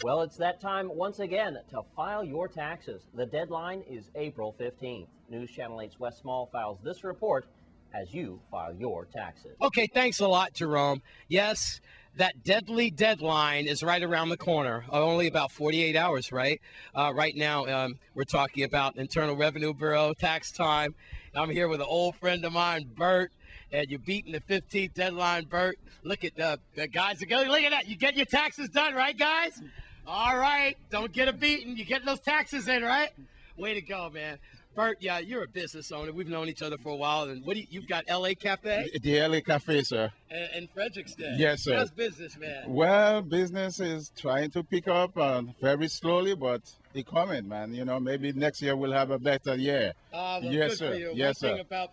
Well, it's that time once again to file your taxes. The deadline is April 15th. News Channel 8's Wes Small files this report as you file your taxes. Okay, thanks a lot, Jerome. Yes, that deadly deadline is right around the corner. Only about 48 hours, right? Right now, we're talking about Internal Revenue Bureau tax time. I'm here with an old friend of mine, Bert, and you're beating the 15th deadline, Bert. Look at the guys that go. Look at that. You get your taxes done, right, guys? All right. Don't get a beating. You get those taxes in, right? Way to go, man. Bert, yeah, you're a business owner. We've known each other for a while. And you've got LA Cafe? The LA Cafe, sir. In Frederickston. Yes, sir. How's business, man? Well, business is trying to pick up very slowly, but it's coming, man. You know, maybe next year we'll have a better year. Well, yes, good sir. for you. Yes, One sir. thing about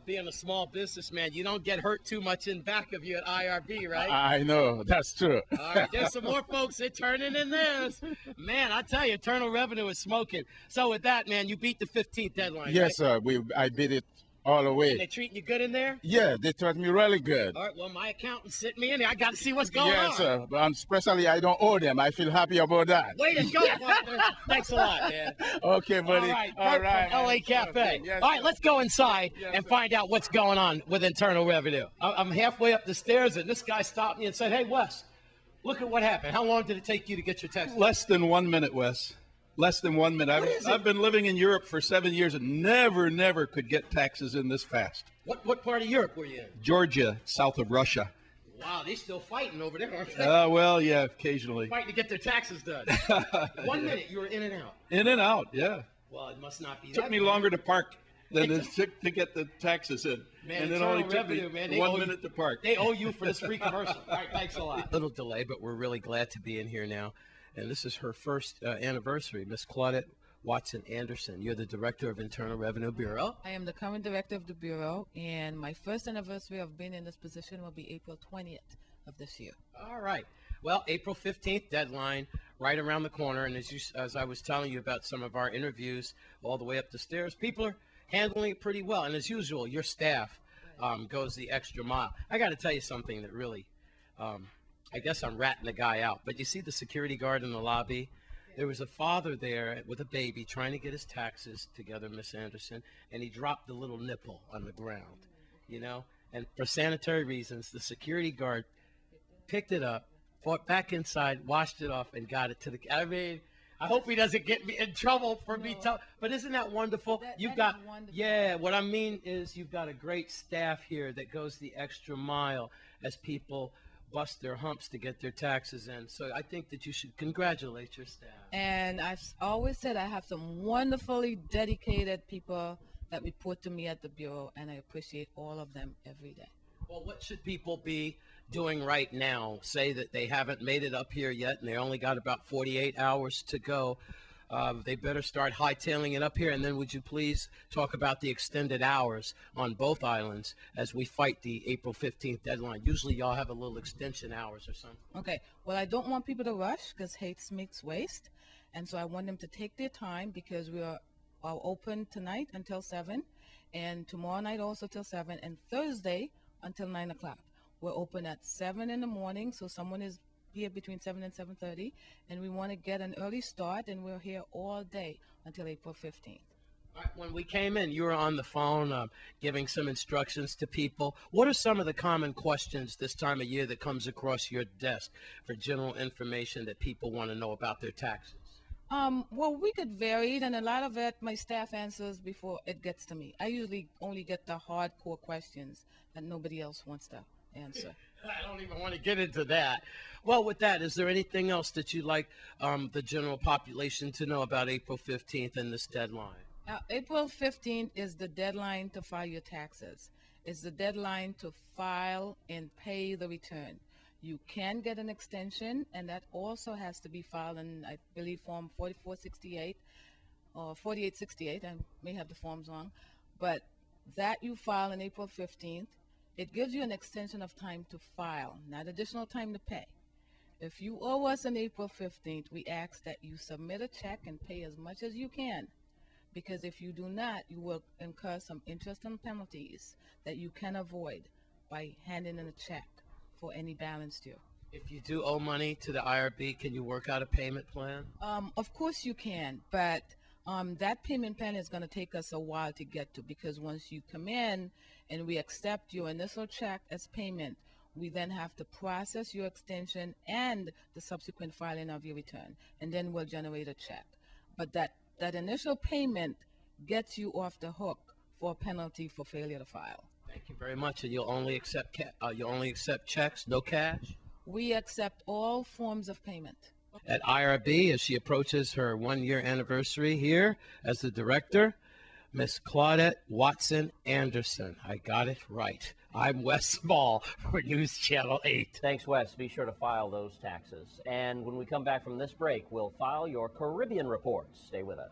being a small businessman, you don't get hurt too much in back of you at IRB, right? I know, that's true. All right, there's some more folks that turning in theirs. Man, I tell you, Internal Revenue is smoking. So with that, man, you beat the 15th deadline, Yes, right? sir. I beat it all the And way. they treating you good in there? Yeah, they treat me really good. All right, well, my accountant's sitting me in there. I got to see what's going on. Yes, sir. But especially I don't owe them. I feel happy about that. Way to go, partner. Thanks a lot, man. Okay, buddy. All right, All Bert right. from LA Cafe. Yes, All right, sir. let's go inside Yes, and sir. find out what's going on with Internal Revenue. I'm halfway up the stairs, and this guy stopped me and said, "Hey, Wes, look at what happened. How long did it take you to get your tax?" Less than 1 minute, Wes. Less than 1 minute. What is it? I've been living in Europe for 7 years and never could get taxes in this fast. What part of Europe were you in? Georgia, south of Russia. Wow, they still fighting over there, aren't they? Well, yeah, occasionally. Fighting to get their taxes done. 1 minute, you were in and out. In and out, yeah. Well, it must not be Took that me bad. longer to park than it took to get the taxes in. Man, and it Internal only took Revenue, me man, they 1 owe you- minute to park. They owe you for this free commercial. All right, thanks a lot. Little delay, but we're really glad to be in here now. And this is her first anniversary, Miss Claudette Watson Anderson. You're the Director of Internal Revenue Bureau. I am the current director of the Bureau, and my first anniversary of being in this position will be April 20th of this year. All right. Well, April 15th deadline right around the corner. And as I was telling you about some of our interviews all the way up the stairs, people are handling it pretty well. And as usual, your staff goes the extra mile. I got to tell you something that really, I guess I'm ratting the guy out. But you see the security guard in the lobby? There was a father there with a baby trying to get his taxes together, Miss Anderson, and he dropped the little nipple on the ground, you know? And for sanitary reasons, the security guard picked it up, fought back inside, washed it off, and got it to the. I mean, I hope he doesn't get me in trouble for me telling. But isn't that wonderful? That You've is got, wonderful. yeah. What I mean is, you've got a great staff here that goes the extra mile as people bust their humps to get their taxes in. So I think that you should congratulate your staff. And I've always said I have some wonderfully dedicated people that report to me at the Bureau, and I appreciate all of them every day. Well, what should people be doing right now? Say that they haven't made it up here yet and they only got about 48 hours to go. They better start hightailing it up here. And then would you please talk about the extended hours on both islands as we fight the April 15th deadline? Usually y'all have a little extension hours or something. Okay, well, I don't want people to rush because haste makes waste. And so I want them to take their time because we are open tonight until 7 and tomorrow night also till 7 and Thursday until 9 o'clock. We're open at 7 in the morning, so someone is here between 7 and 7:30, and we want to get an early start, and we're here all day until April 15th. All right, when we came in, you were on the phone giving some instructions to people. What are some of the common questions this time of year that comes across your desk for general information that people want to know about their taxes? Well, we could vary, and a lot of it my staff answers before it gets to me. I usually only get the hardcore questions that nobody else wants to answer. I don't even want to get into that. Well, with that, is there anything else that you'd like the general population to know about April 15th and this deadline? Now, April 15th is the deadline to file your taxes. It's the deadline to file and pay the return. You can get an extension, and that also has to be filed in, I believe, Form 4468 or 4868. I may have the forms wrong. But that you file on April 15th, it gives you an extension of time to file, not additional time to pay. If you owe us on April 15th, we ask that you submit a check and pay as much as you can. Because if you do not, you will incur some interest and penalties that you can avoid by handing in a check for any balance due. If you do owe money to the IRB, can you work out a payment plan? Of course you can, but that payment plan is going to take us a while to get to, because once you come in and we accept your initial check as payment, we then have to process your extension and the subsequent filing of your return, and then we'll generate a check. But that initial payment gets you off the hook for a penalty for failure to file. Thank you very much. And you'll only accept checks, no cash? We accept all forms of payment. At IRB, as she approaches her 1-year anniversary here as the director, Miss Claudette Watson Anderson. I got it right. I'm Wes Small for News Channel 8. Thanks, Wes. Be sure to file those taxes. And when we come back from this break, we'll file your Caribbean reports. Stay with us.